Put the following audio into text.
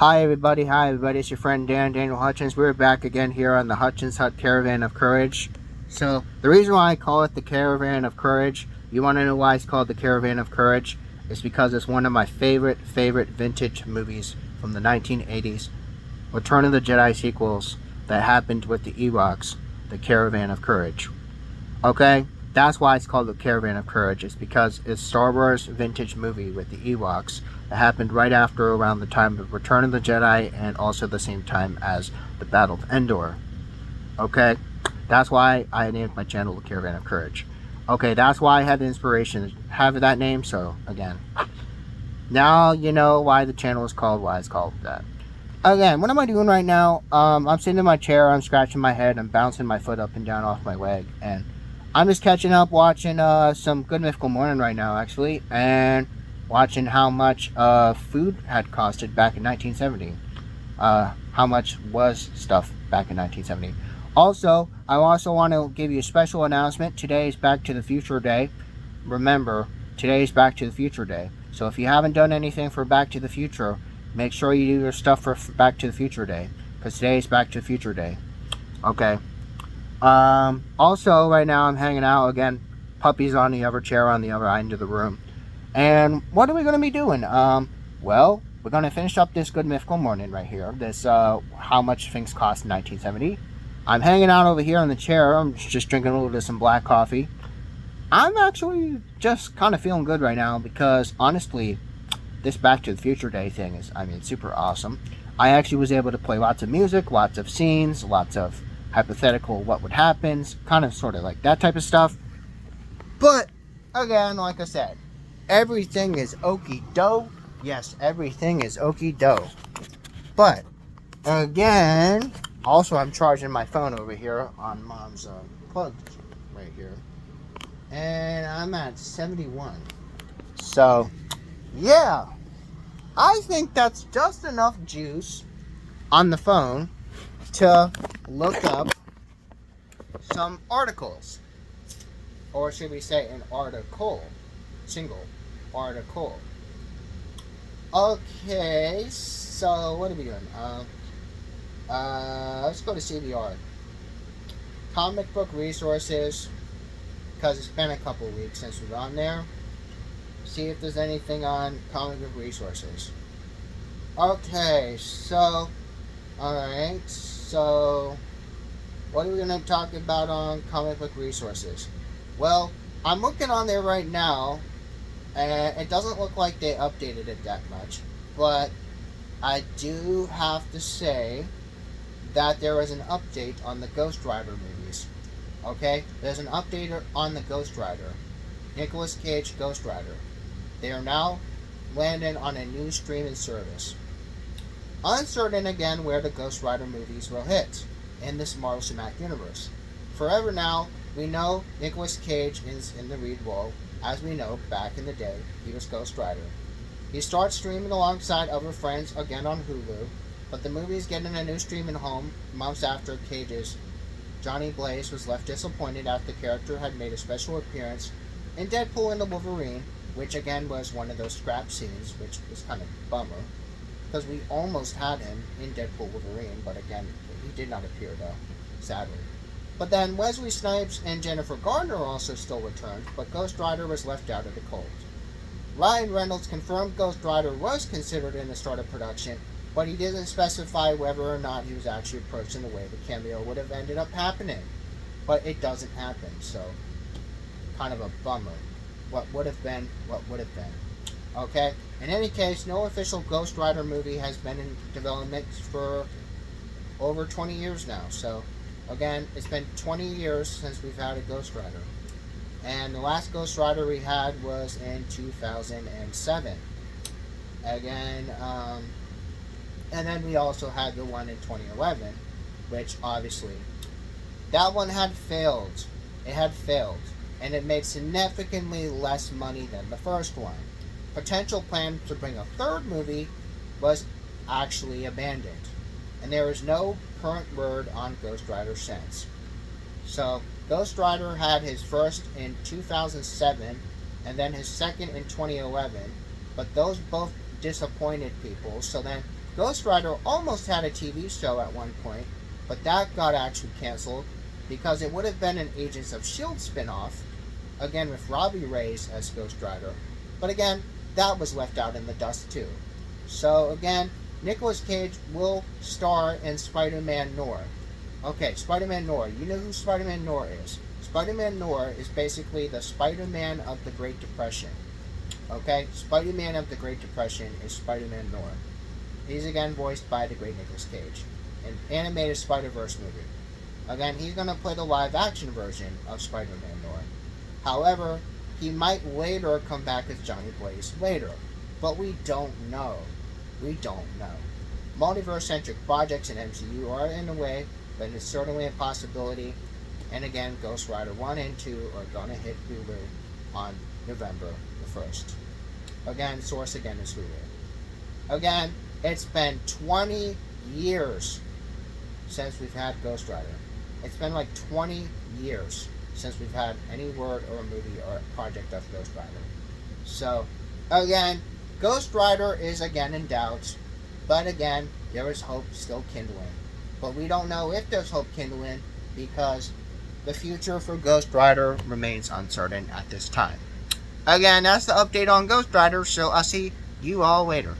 Hi everybody, it's your friend Daniel Hutchins. We're back again here on the Hutchins Hut Caravan of Courage. So, the reason why I call it the Caravan of Courage, you want to know why it's called the Caravan of Courage? It's because it's one of my favorite vintage movies from the 1980s. Return of the Jedi sequels that happened with the Ewoks, the Caravan of Courage. Okay? That's why it's called the Caravan of Courage. It's because it's Star Wars vintage movie with the Ewoks that happened right after around the time of Return of the Jedi and also the same time as the Battle of Endor. Okay? That's why I named my channel the Caravan of Courage. Okay, that's why I had the inspiration to have that name, so again. Now you know why the channel is called why it's called that. Again, what am I doing right now? I'm sitting in my chair, I'm scratching my head, I'm bouncing my foot up and down off my leg, and I'm just catching up watching some Good Mythical Morning right now, actually, and watching how much food had costed back in 1970. How much was stuff back in 1970. Also, I also want to give you a special announcement. Today is Back to the Future Day. Remember, today is Back to the Future Day. So if you haven't done anything for Back to the Future, make sure you do your stuff for Back to the Future Day. Because today is Back to the Future Day. Okay. Also, right now I'm hanging out again. Puppy's on the other chair on the other end of the room. And what are we going to be doing? Well, we're going to finish up this Good Mythical Morning right here. This, how much things cost in 1970. I'm hanging out over here on the chair. I'm just drinking a little bit of some black coffee. I'm actually just kind of feeling good right now because, honestly, this Back to the Future Day thing is, super awesome. I actually was able to play lots of music, lots of scenes, lots of hypothetical what would happen, kind of sort of like that type of stuff. But, again, like I said, everything is okie doke. Yes, everything is okie doke. But, again, also I'm charging my phone over here on Mom's plug right here. And I'm at 71. So, yeah, I think that's just enough juice on the phone to look up some articles. Or should we say an article? Single article. Okay, so what are we doing? Let's go to CBR. Comic book resources, because it's been a couple weeks since we've gone there. See if there's anything on comic book resources. Okay, so, alright, so, what are we going to talk about on comic book resources? Well, I'm looking on there right now, and it doesn't look like they updated it that much, but I do have to say that there was an update on the Ghost Rider movies. Okay, there's an update on the Ghost Rider, Nicolas Cage Ghost Rider. They are now landing on a new streaming service. Uncertain again where the Ghost Rider movies will hit in this Marvel Cinematic Universe. Forever now, we know Nicolas Cage is in the lead role. As we know, back in the day, he was Ghost Rider. He starts streaming alongside other friends again on Hulu, but the movie is getting a new streaming home months after Cage's Johnny Blaze was left disappointed after the character had made a special appearance in Deadpool and the Wolverine, which again was one of those scrap scenes, which was kind of a bummer, because we almost had him in Deadpool Wolverine, but again, he did not appear though, sadly. But then Wesley Snipes and Jennifer Garner also still returned, but Ghost Rider was left out of the cold. Ryan Reynolds confirmed Ghost Rider was considered in the start of production, but he didn't specify whether or not he was actually approached in the way the cameo would have ended up happening. But it doesn't happen, so kind of a bummer. What would have been, what would have been. Okay? In any case, no official Ghost Rider movie has been in development for over 20 years now. So, again, it's been 20 years since we've had a Ghost Rider. And the last Ghost Rider we had was in 2007. Again, and then we also had the one in 2011, which obviously, that one had failed. It had failed. And it made significantly less money than the first one. Potential plan to bring a third movie was actually abandoned. And there is no current word on Ghost Rider since. So, Ghost Rider had his first in 2007, and then his second in 2011, but those both disappointed people, so then Ghost Rider almost had a TV show at one point, but that got actually canceled because it would have been an Agents of S.H.I.E.L.D. spin-off, again with Robbie Reyes as Ghost Rider. But again, that was left out in the dust too. So again, Nicolas Cage will star in Spider-Man Noir. Okay, Spider-Man Noir. You know who Spider-Man Noir is. Spider-Man Noir is basically the Spider-Man of the Great Depression. Okay? Spider-Man of the Great Depression is Spider-Man Noir. He's again voiced by the great Nicolas Cage. An animated Spider-Verse movie. Again, he's going to play the live-action version of Spider-Man Noir. However, he might later come back as Johnny Blaze later. But we don't know. We don't know. Multiverse-centric projects in MCU are in a way, but it's certainly a possibility. And again, Ghost Rider 1 and 2 are going to hit Hulu on November the 1st. Again, source again is Hulu. Again, it's been 20 years since we've had Ghost Rider. It's been like 20 years since we've had any word or a movie or a project of Ghost Rider. So, again, Ghost Rider is again in doubt. But again, there is hope still kindling. But we don't know if there's hope kindling because the future for Ghost Rider remains uncertain at this time. Again, that's the update on Ghost Rider, so I'll see you all later.